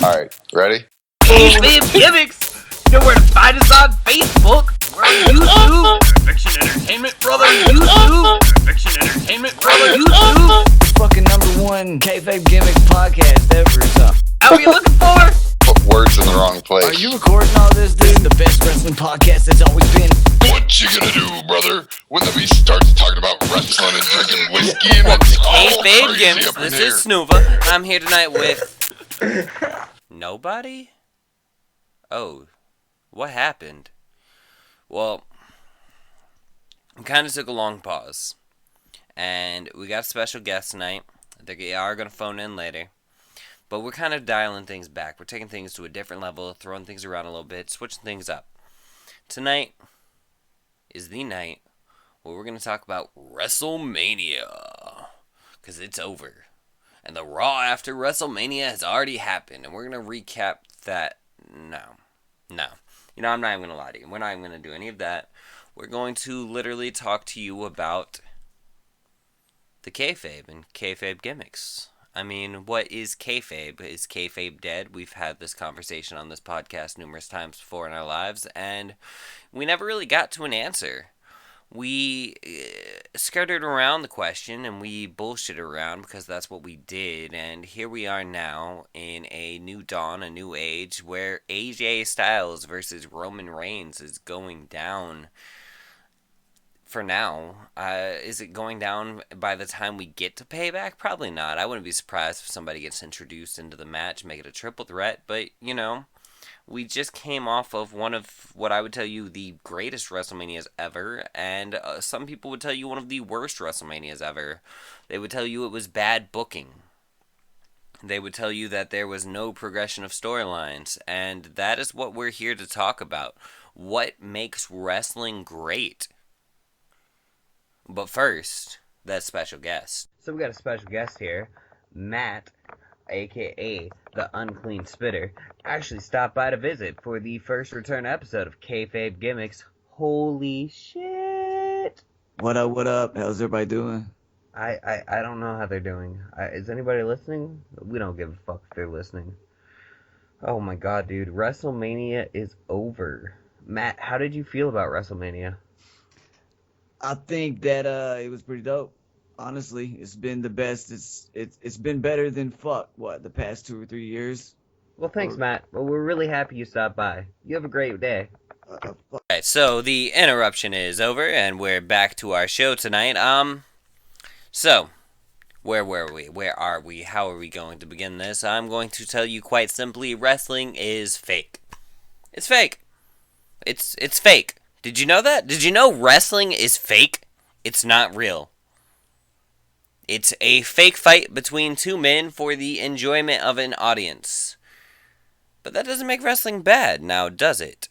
Alright, ready? Kayfabe Gimmicks! You know where to find us on Facebook! We're on YouTube! Fiction Entertainment, brother! YouTube! Fiction Entertainment, brother! YouTube! Fucking #1 Kayfabe Gimmicks podcast ever, so. How are you looking for? Put words in the wrong place. Are you recording all this, dude? The best wrestling podcast that's always been. What you gonna do, brother, when the beast starts talking about wrestling and drinking whiskey and it's all Kayfabe crazy Gimmicks. up in This here? is Snuva. I'm here tonight with nobody. Oh, what happened? Well, we kind of took a long pause, and we got a special guest tonight. They are gonna phone in later, but we're kind of dialing things back. We're taking things to a different level, throwing things around a little bit, switching things up. Tonight is the night where we're going to talk about WrestleMania, because it's over. And the Raw after WrestleMania has already happened, and we're going to recap that. No. You know, I'm not even going to lie to you. We're not even going to do any of that. We're going to literally talk to you about the kayfabe and kayfabe gimmicks. I mean, what is kayfabe? Is kayfabe dead? We've had this conversation on this podcast numerous times before in our lives, and we never really got to an answer. We skirted around the question, and we bullshitted around because that's what we did, and here we are now in a new dawn, a new age, where AJ Styles versus Roman Reigns is going down. For now, is it going down by the time we get to Payback? Probably not. I wouldn't be surprised if somebody gets introduced into the match, make it a triple threat, but, you know, we just came off of one of what I would tell you the greatest WrestleManias ever, and some people would tell you one of the worst WrestleManias ever. They would tell you it was bad booking. They would tell you that there was no progression of storylines, and that is what we're here to talk about. What makes wrestling great? But first, that special guest. So we got a special guest here, Matt, aka the Unclean Spitter, actually stopped by to visit for the first return episode of Kayfabe Gimmicks. Holy shit! What up? How's everybody doing? I don't know how they're doing. Is anybody listening? We don't give a fuck if they're listening. Oh my god, dude. WrestleMania is over. Matt, how did you feel about WrestleMania? I think that it was pretty dope. Honestly, it's been the best. It's been better than the past 2 or 3 years. Well, thanks, Matt. Well, we're really happy you stopped by. You have a great day. Alright, so the interruption is over, and we're back to our show tonight. So, where were we? Where are we? How are we going to begin this? I'm going to tell you quite simply, wrestling is fake. It's fake. It's fake. Did you know that? Did you know wrestling is fake? It's not real. It's a fake fight between two men for the enjoyment of an audience. But that doesn't make wrestling bad, now does it?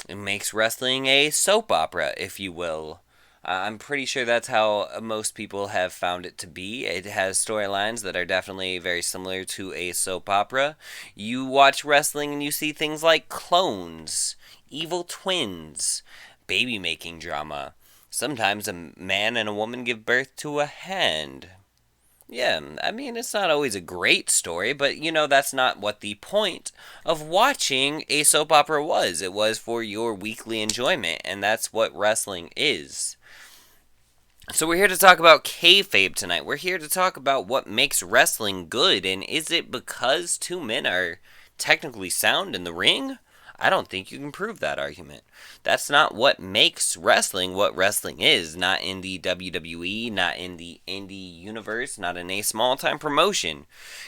It makes wrestling a soap opera, if you will. I'm pretty sure that's how most people have found it to be. It has storylines that are definitely very similar to a soap opera. You watch wrestling and you see things like clones, evil twins, baby-making drama. Sometimes a man and a woman give birth to a hand. Yeah, I mean, it's not always a great story, but, you know, that's not what the point of watching a soap opera was. It was for your weekly enjoyment, and that's what wrestling is. So we're here to talk about kayfabe tonight. We're here to talk about what makes wrestling good, and is it because two men are technically sound in the ring? I don't think you can prove that argument. That's not what makes wrestling what wrestling is. Not in the WWE, not in the indie universe, not in a small-time promotion.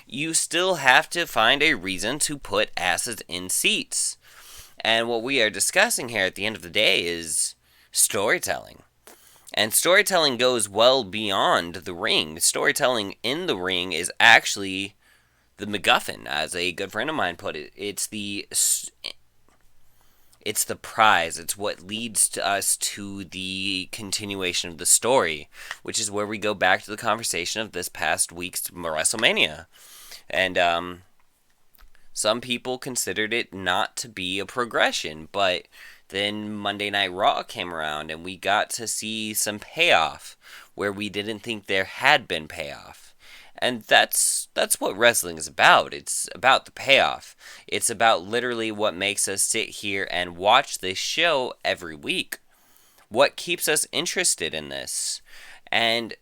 You still have to find a reason to put asses in seats. And what we are discussing here at the end of the day is storytelling. And storytelling goes well beyond the ring. Storytelling in the ring is actually the MacGuffin, as a good friend of mine put it. It's the prize. It's what leads to us to the continuation of the story, which is where we go back to the conversation of this past week's WrestleMania. And some people considered it not to be a progression, but then Monday Night Raw came around and we got to see some payoff where we didn't think there had been payoff. And that's what wrestling is about. It's about the payoff. It's about literally what makes us sit here and watch this show every week. What keeps us interested in this? And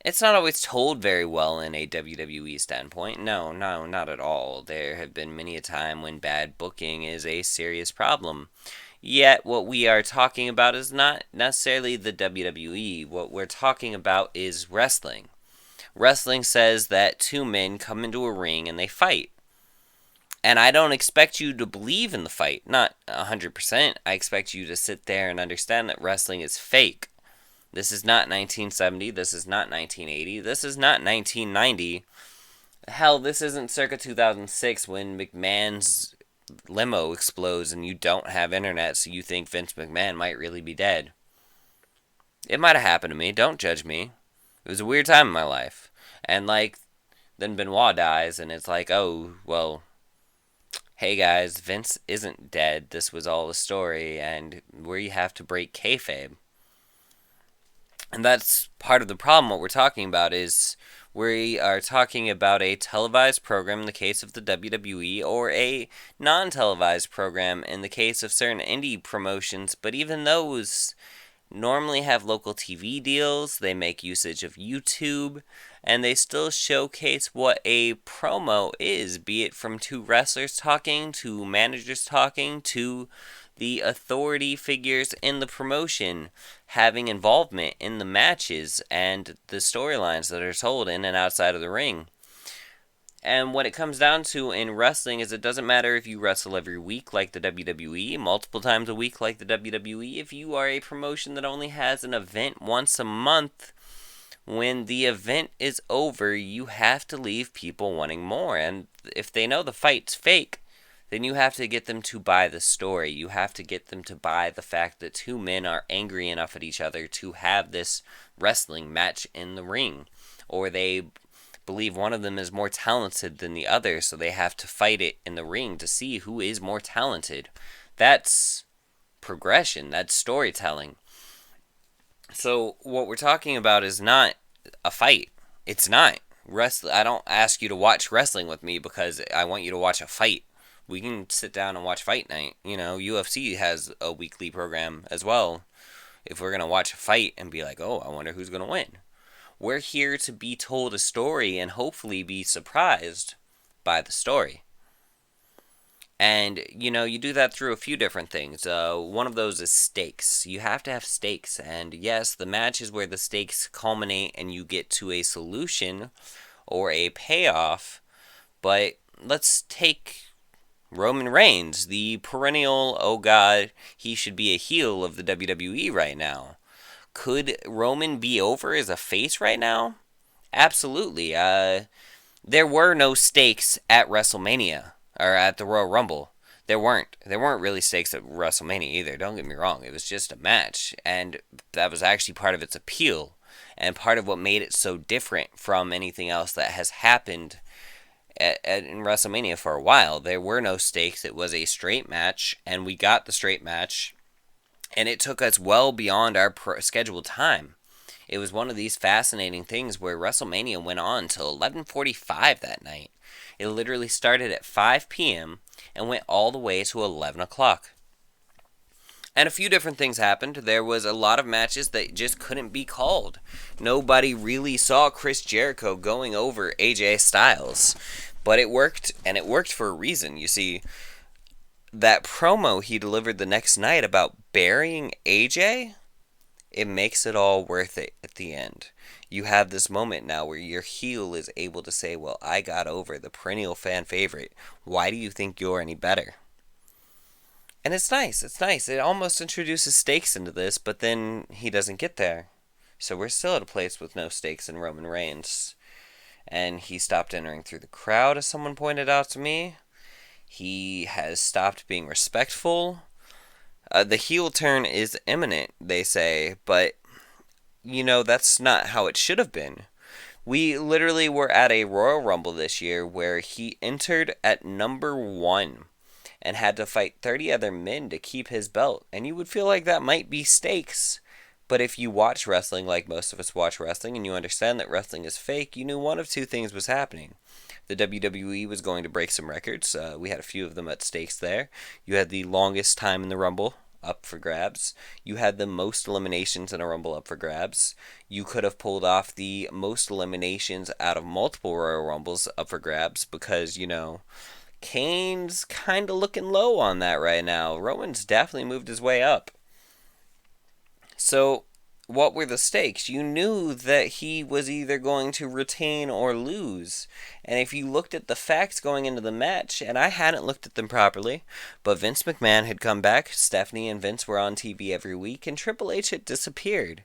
it's not always told very well in a WWE standpoint. No, not at all. There have been many a time when bad booking is a serious problem. Yet, what we are talking about is not necessarily the WWE. What we're talking about is wrestling. Wrestling says that two men come into a ring and they fight. And I don't expect you to believe in the fight, not 100%. I expect you to sit there and understand that wrestling is fake. This is not 1970, this is not 1980, this is not 1990. Hell, this isn't circa 2006 when McMahon's limo explodes and you don't have internet, so you think Vince McMahon might really be dead. It might have happened to me, don't judge me. It was a weird time in my life. And then Benoit dies and it's like, oh, well, hey guys, Vince isn't dead, this was all a story, and we have to break kayfabe. And that's part of the problem. What we're talking about is we are talking about a televised program in the case of the WWE or a non-televised program in the case of certain indie promotions, but even those normally have local TV deals, they make usage of YouTube, and they still showcase what a promo is, be it from two wrestlers talking, to managers talking, to the authority figures in the promotion having involvement in the matches and the storylines that are told in and outside of the ring. And what it comes down to in wrestling is it doesn't matter if you wrestle every week like the WWE, multiple times a week like the WWE, if you are a promotion that only has an event once a month, when the event is over, you have to leave people wanting more. And if they know the fight's fake, then you have to get them to buy the story. You have to get them to buy the fact that two men are angry enough at each other to have this wrestling match in the ring. Or they believe one of them is more talented than the other, so they have to fight it in the ring to see who is more talented. That's progression. That's storytelling. So what we're talking about is not a fight. It's not. I don't ask you to watch wrestling with me because I want you to watch a fight. We can sit down and watch Fight Night. You know, UFC has a weekly program as well. If we're going to watch a fight and be like, oh, I wonder who's going to win. We're here to be told a story and hopefully be surprised by the story. And, you know, you do that through a few different things. One of those is stakes. You have to have stakes. And yes, the match is where the stakes culminate and you get to a solution or a payoff. But let's take Roman Reigns, the perennial, oh god, he should be a heel of the WWE right now. Could Roman be over as a face right now? Absolutely. There were no stakes at WrestleMania, or at the Royal Rumble. There weren't really stakes at WrestleMania either, don't get me wrong. It was just a match, and that was actually part of its appeal, and part of what made it so different from anything else that has happened in WrestleMania for a while. There were no stakes. It was a straight match, and we got the straight match, and it took us well beyond our scheduled time. It was one of these fascinating things where WrestleMania went on till 11:45 that night. It literally started at 5 p.m. and went all the way to 11 o'clock. And a few different things happened. There was a lot of matches that just couldn't be called. Nobody really saw Chris Jericho going over AJ Styles. But it worked, and it worked for a reason. You see, that promo he delivered the next night about burying AJ, it makes it all worth it at the end. You have this moment now where your heel is able to say, well, I got over the perennial fan favorite. Why do you think you're any better? And it's nice. It almost introduces stakes into this, but then he doesn't get there. So we're still at a place with no stakes in Roman Reigns. And he stopped entering through the crowd, as someone pointed out to me. He has stopped being respectful. The heel turn is imminent, they say, but, you know, that's not how it should have been. We literally were at a Royal Rumble this year where he entered at number 1 and had to fight 30 other men to keep his belt. And you would feel like that might be stakes. But if you watch wrestling like most of us watch wrestling and you understand that wrestling is fake, you knew one of two things was happening. The WWE was going to break some records. We had a few of them at stakes there. You had the longest time in the Rumble up for grabs. You had the most eliminations in a Rumble up for grabs. You could have pulled off the most eliminations out of multiple Royal Rumbles up for grabs because, Kane's kind of looking low on that right now. Roman's definitely moved his way up. So, what were the stakes? You knew that he was either going to retain or lose. And if you looked at the facts going into the match, and I hadn't looked at them properly, but Vince McMahon had come back, Stephanie and Vince were on TV every week, and Triple H had disappeared.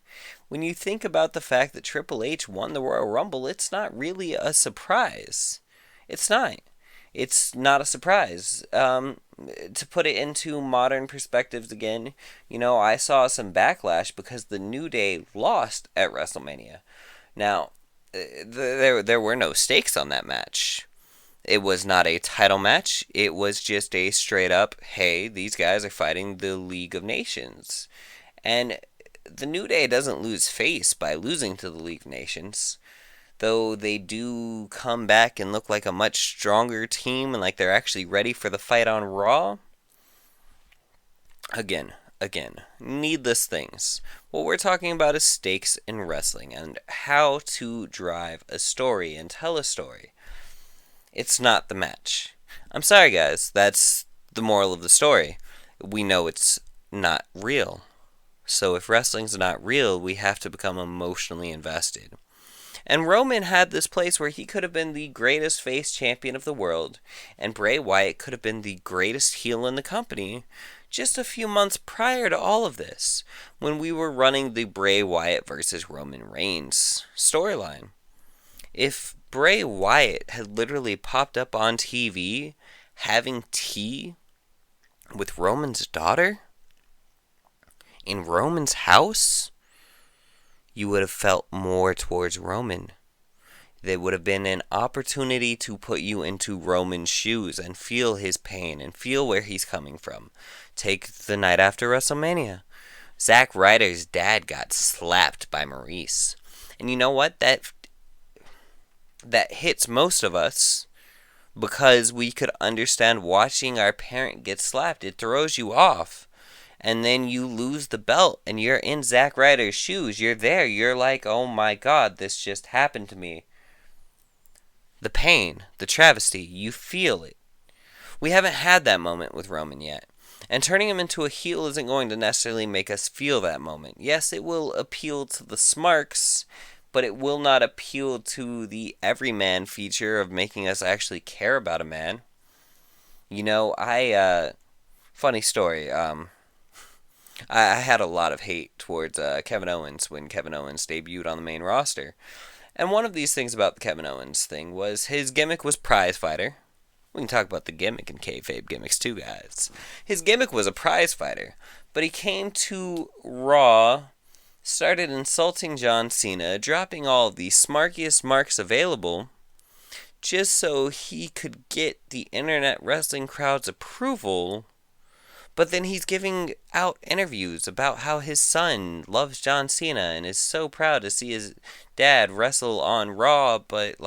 When you think about the fact that Triple H won the Royal Rumble, it's not really a surprise. It's not. It's not a surprise. To put it into modern perspectives again, I saw some backlash because the New Day lost at WrestleMania. Now, there were no stakes on that match. It was not a title match. It was just a straight up, hey, these guys are fighting the League of Nations. And the New Day doesn't lose face by losing to the League of Nations. Though they do come back and look like a much stronger team and like they're actually ready for the fight on Raw. Again, needless things. What we're talking about is stakes in wrestling and how to drive a story and tell a story. It's not the match. I'm sorry, guys. That's the moral of the story. We know it's not real. So if wrestling's not real, we have to become emotionally invested. And Roman had this place where he could have been the greatest face champion of the world, and Bray Wyatt could have been the greatest heel in the company just a few months prior to all of this, when we were running the Bray Wyatt versus Roman Reigns storyline. If Bray Wyatt had literally popped up on TV having tea with Roman's daughter in Roman's house, you would have felt more towards Roman. There would have been an opportunity to put you into Roman's shoes and feel his pain and feel where he's coming from. Take the night after WrestleMania. Zack Ryder's dad got slapped by Maurice. And you know what? That hits most of us because we could understand watching our parent get slapped. It throws you off. And then you lose the belt, and you're in Zack Ryder's shoes. You're there. You're like, oh my God, this just happened to me. The pain, the travesty, you feel it. We haven't had that moment with Roman yet. And turning him into a heel isn't going to necessarily make us feel that moment. Yes, it will appeal to the smarks, but it will not appeal to the everyman feature of making us actually care about a man. Funny story, I had a lot of hate towards Kevin Owens when Kevin Owens debuted on the main roster. And one of these things about the Kevin Owens thing was his gimmick was prize fighter. We can talk about the gimmick in Kayfabe Gimmicks too, guys. His gimmick was a prize fighter. But he came to Raw, started insulting John Cena, dropping all of the smarkiest marks available, just so he could get the internet wrestling crowd's approval. But then he's giving out interviews about how his son loves John Cena and is so proud to see his dad wrestle on Raw, but,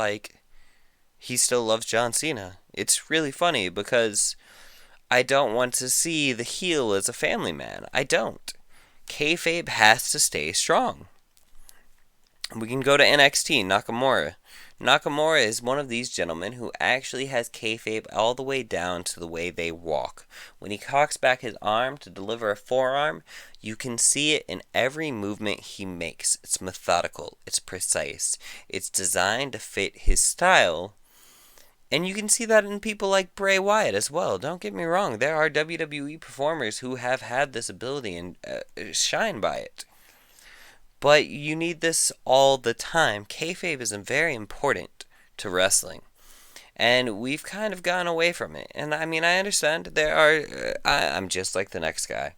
he still loves John Cena. It's really funny because I don't want to see the heel as a family man. I don't. Kayfabe has to stay strong. We can go to NXT, Nakamura. Nakamura is one of these gentlemen who actually has kayfabe all the way down to the way they walk. When he cocks back his arm to deliver a forearm, you can see it in every movement he makes. It's methodical. It's precise. It's designed to fit his style. And you can see that in people like Bray Wyatt as well. Don't get me wrong. There are WWE performers who have had this ability and shine by it. But you need this all the time. Kayfabe is very important to wrestling. And we've kind of gone away from it. And I understand I'm just like the next guy.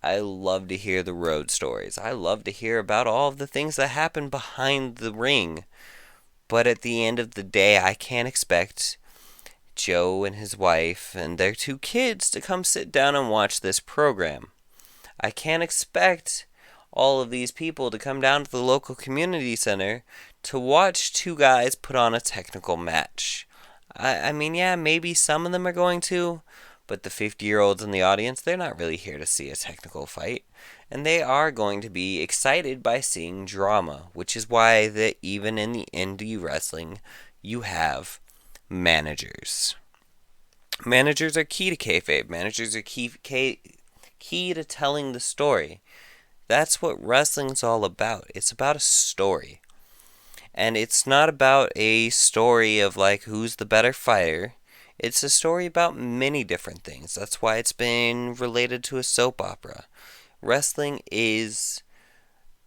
I love to hear the road stories. I love to hear about all of the things that happen behind the ring. But at the end of the day, I can't expect Joe and his wife and their 2 kids to come sit down and watch this program. I can't expect all of these people to come down to the local community center to watch two guys put on a technical match. I mean, yeah, maybe some of them are going to, but the 50-year-olds in the audience, they're not really here to see a technical fight. And they are going to be excited by seeing drama, which is why that even in the indie wrestling, you have managers. Managers are key to kayfabe. Managers are key to telling the story. That's what wrestling's all about. It's about a story. And it's not about a story of like who's the better fighter. It's a story about many different things. That's why it's been related to a soap opera. Wrestling is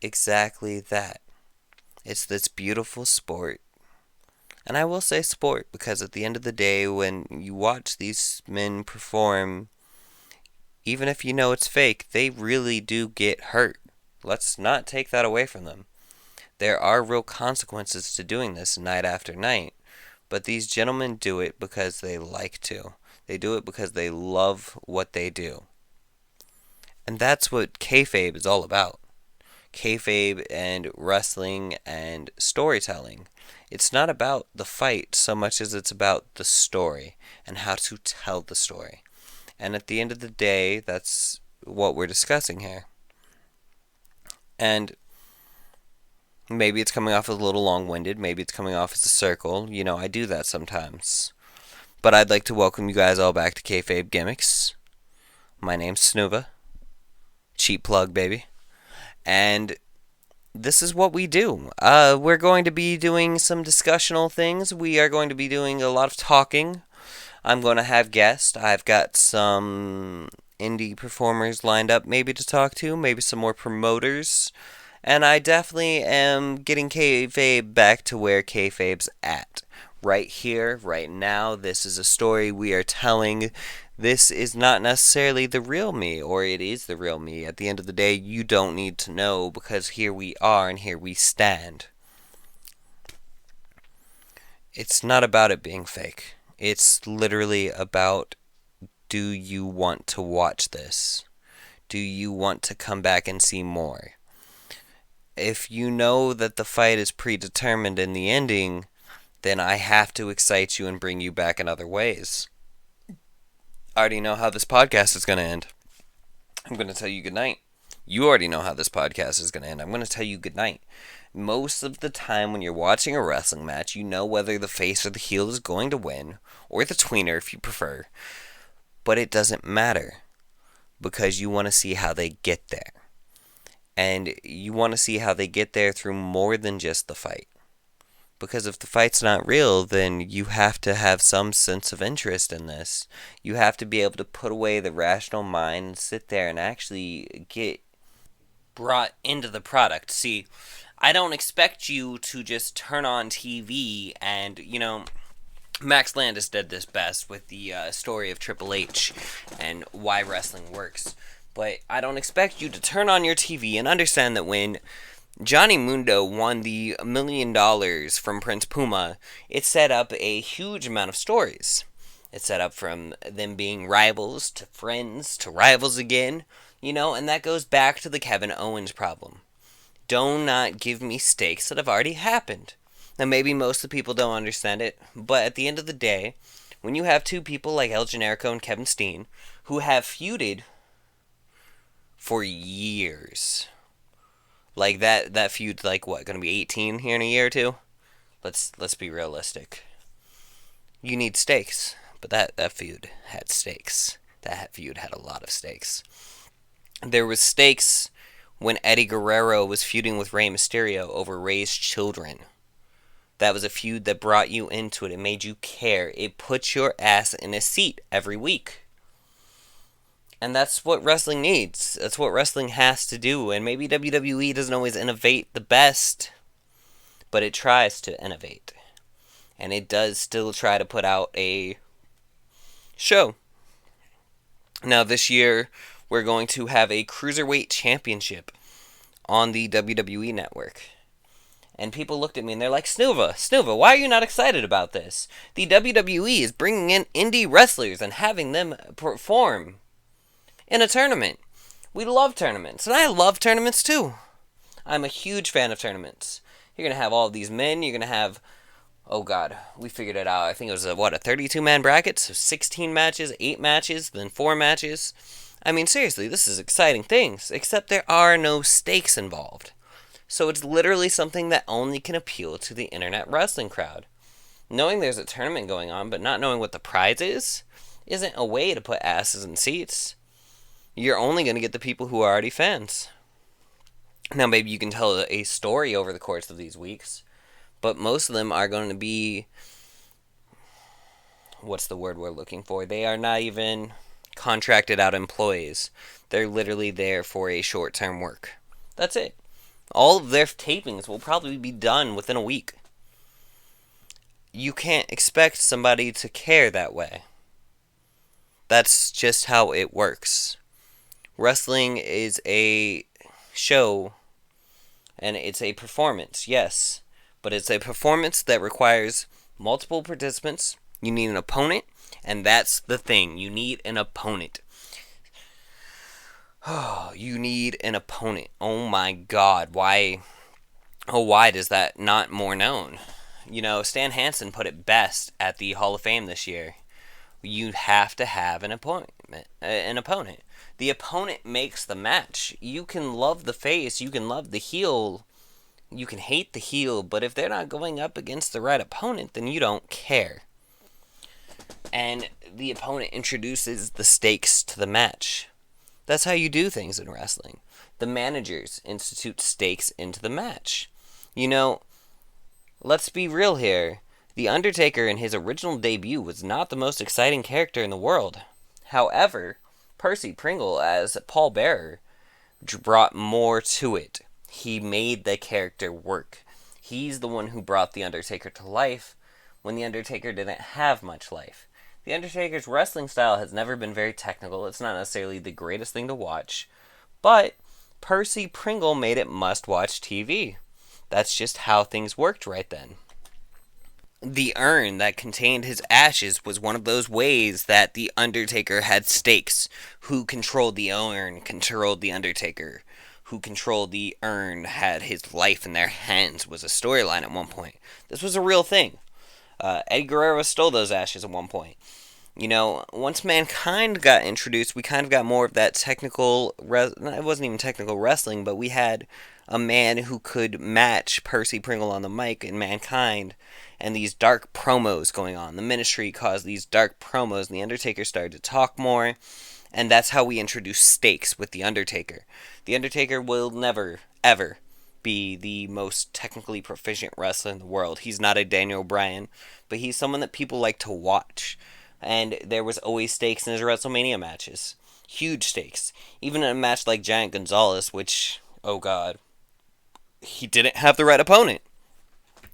exactly that. It's this beautiful sport. And I will say sport because at the end of the day, when you watch these men perform, even if you know it's fake, they really do get hurt. Let's not take that away from them. There are real consequences to doing this night after night. But these gentlemen do it because they like to. They do it because they love what they do. And that's what kayfabe is all about. Kayfabe and wrestling and storytelling. It's not about the fight so much as it's about the story and how to tell the story. And at the end of the day, that's what we're discussing here. And maybe it's coming off as a little long-winded. Maybe it's coming off as a circle. You know, I do that sometimes. But I'd like to welcome you guys all back to Kayfabe Gimmicks. My name's Snuva. Cheap plug, baby. And this is what we do. We're going to be doing some discussional things. We are going to be doing a lot of talking. I'm going to have guests. I've got some indie performers lined up maybe to talk to. Maybe some more promoters. And I definitely am getting kayfabe back to where kayfabe's at. Right here, right now, this is a story we are telling. This is not necessarily the real me, or it is the real me. At the end of the day, you don't need to know, because here we are and here we stand. It's not about it being fake. It's literally about, do you want to watch this? Do you want to come back and see more? If you know that the fight is predetermined in the ending, then I have to excite you and bring you back in other ways. I already know how this podcast is going to end. I'm going to tell you goodnight. You already know how this podcast is going to end. I'm going to tell you goodnight. Most of the time when you're watching a wrestling match, you know whether the face or the heel is going to win, or the tweener if you prefer. But it doesn't matter, because you want to see how they get there. And you want to see how they get there through more than just the fight. Because if the fight's not real, then you have to have some sense of interest in this. You have to be able to put away the rational mind and sit there and actually get brought into the product. See, I don't expect you to just turn on TV and, Max Landis did this best with the story of Triple H and why wrestling works. But I don't expect you to turn on your TV and understand that when Johnny Mundo won the $1 million from Prince Puma, it set up a huge amount of stories. It set up from them being rivals to friends to rivals again, and that goes back to the Kevin Owens problem. Do not give me stakes that have already happened. Now, maybe most of the people don't understand it, but at the end of the day, when you have two people like El Generico and Kevin Steen, who have feuded for years, like that feud's like what, gonna be 18 here in a year or two? Let's be realistic. You need stakes, but that feud had stakes. That feud had a lot of stakes. There was stakes when Eddie Guerrero was feuding with Rey Mysterio over Rey's children. That was a feud that brought you into it. It made you care. It put your ass in a seat every week. And that's what wrestling needs. That's what wrestling has to do. And maybe WWE doesn't always innovate the best, but it tries to innovate. And it does still try to put out a show. Now, this year, we're going to have a Cruiserweight Championship on the WWE Network. And people looked at me and they're like, Snuva, why are you not excited about this? The WWE is bringing in indie wrestlers and having them perform in a tournament. We love tournaments, and I love tournaments too. I'm a huge fan of tournaments. You're going to have all of these men, you're going to have, oh god, we figured it out. I think it was a 32-man bracket, so 16 matches, 8 matches, then 4 matches. I mean, seriously, this is exciting things, except there are no stakes involved. So it's literally something that only can appeal to the internet wrestling crowd. Knowing there's a tournament going on, but not knowing what the prize is, isn't a way to put asses in seats. You're only going to get the people who are already fans. Now, maybe you can tell a story over the course of these weeks, but most of them are going to be, what's the word we're looking for? They are not even contracted out employees. They're literally there for a short-term work. That's it. All of their tapings will probably be done within a week. You can't expect somebody to care that way. That's just how it works. Wrestling is a show, and it's a performance, yes. But it's a performance that requires multiple participants. You need an opponent, and that's the thing. You need an opponent. Oh, you need an opponent. Oh my god, why is that not more known? You know, Stan Hansen put it best at the Hall of Fame this year. You have to have an opponent. The opponent makes the match. You can love the face, you can love the heel, you can hate the heel, but if they're not going up against the right opponent, then you don't care. And the opponent introduces the stakes to the match. That's how you do things in wrestling. The managers institute stakes into the match. You know, let's be real here. The Undertaker in his original debut was not the most exciting character in the world. However, Percy Pringle as Paul Bearer brought more to it. He made the character work. He's the one who brought The Undertaker to life when The Undertaker didn't have much life. The Undertaker's wrestling style has never been very technical. It's not necessarily the greatest thing to watch. But Percy Pringle made it must-watch TV. That's just how things worked right then. The urn that contained his ashes was one of those ways that The Undertaker had stakes. Who controlled the urn controlled The Undertaker. Who controlled the urn had his life in their hands was a storyline at one point. This was a real thing. Eddie Guerrero stole those ashes at one point. You know, once Mankind got introduced, we kind of got more of that technical, it wasn't even technical wrestling, but we had a man who could match Percy Pringle on the mic in Mankind, and these dark promos going on. The Ministry caused these dark promos, and The Undertaker started to talk more, and that's how we introduced stakes with The Undertaker. The Undertaker will never, ever be the most technically proficient wrestler in the world. He's not a Daniel Bryan, but he's someone that people like to watch. And there was always stakes in his WrestleMania matches. Huge stakes. Even in a match like Giant Gonzalez, which, oh god, he didn't have the right opponent.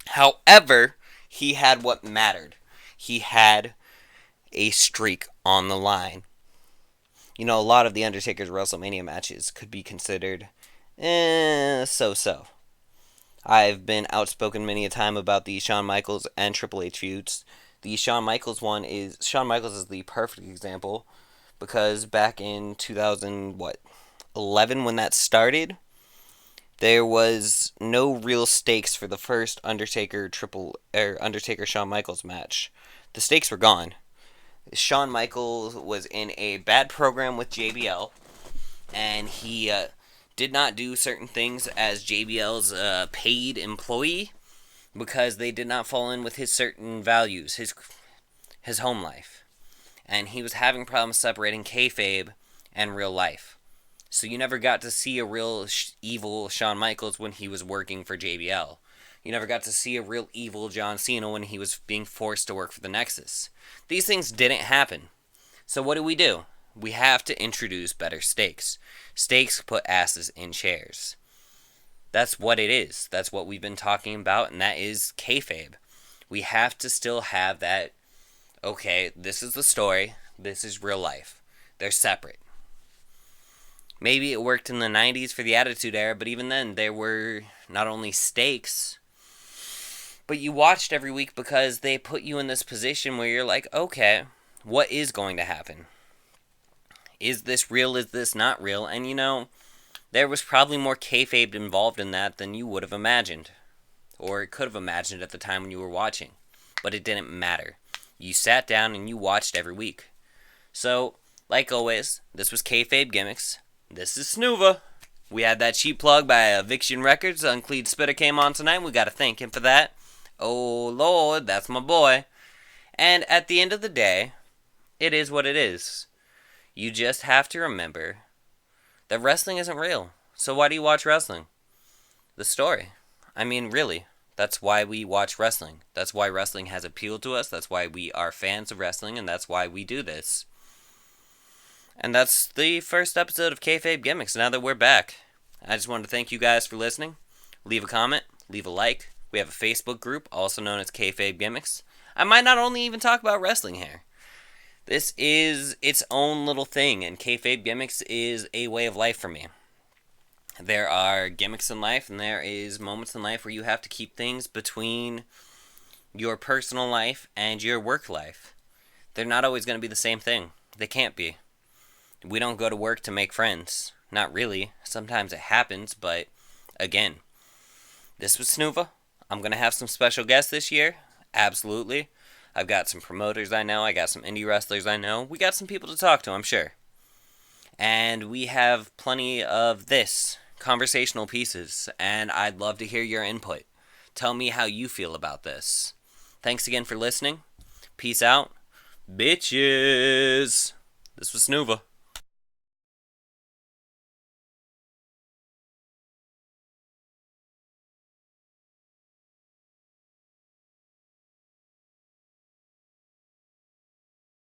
However, he had what mattered. He had a streak on the line. You know, a lot of The Undertaker's WrestleMania matches could be considered so-so. I've been outspoken many a time about the Shawn Michaels and Triple H feuds. The Shawn Michaels is the perfect example, because back in 2011 when that started, there was no real stakes for the first Undertaker Shawn Michaels match. The stakes were gone. Shawn Michaels was in a bad program with JBL, and he did not do certain things as JBL's paid employee, because they did not fall in with his certain values, his home life. And he was having problems separating kayfabe and real life. So you never got to see a real evil Shawn Michaels when he was working for JBL. You never got to see a real evil John Cena when he was being forced to work for the Nexus. These things didn't happen. So what do? We have to introduce better stakes. Stakes put asses in chairs. That's what it is. That's what we've been talking about, and that is kayfabe. We have to still have that, okay, this is the story, this is real life. They're separate. Maybe it worked in the 90s for the Attitude Era, but even then, there were not only stakes, but you watched every week because they put you in this position where you're like, okay, what is going to happen? is this real, is this not real? And you know, there was probably more kayfabe involved in that than you would have imagined. Or could have imagined at the time when you were watching. But it didn't matter. You sat down and you watched every week. So, like always, this was Kayfabe Gimmicks. This is Snuva. We had that cheap plug by Eviction Records. Unclean Spitter came on tonight. We gotta thank him for that. Oh, Lord, that's my boy. And at the end of the day, it is what it is. You just have to remember that wrestling isn't real. So why do you watch wrestling? The story. I mean, really. That's why we watch wrestling. That's why wrestling has appealed to us. That's why we are fans of wrestling, and that's why we do this. And that's the first episode of Kayfabe Gimmicks, now that we're back. I just wanted to thank you guys for listening. Leave a comment, leave a like. We have a Facebook group, also known as Kayfabe Gimmicks. I might not only even talk about wrestling here. This is its own little thing, and Kayfabe Gimmicks is a way of life for me. There are gimmicks in life, and there is moments in life where you have to keep things between your personal life and your work life. They're not always going to be the same thing. They can't be. We don't go to work to make friends. Not really. Sometimes it happens, but again, this was Snuva. I'm going to have some special guests this year. Absolutely. I've got some promoters I know. I got some indie wrestlers I know. We got some people to talk to, I'm sure. And we have plenty of this. Conversational pieces, and I'd love to hear your input. Tell me how you feel about this. Thanks again for listening. Peace out. Bitches. This was Snuva.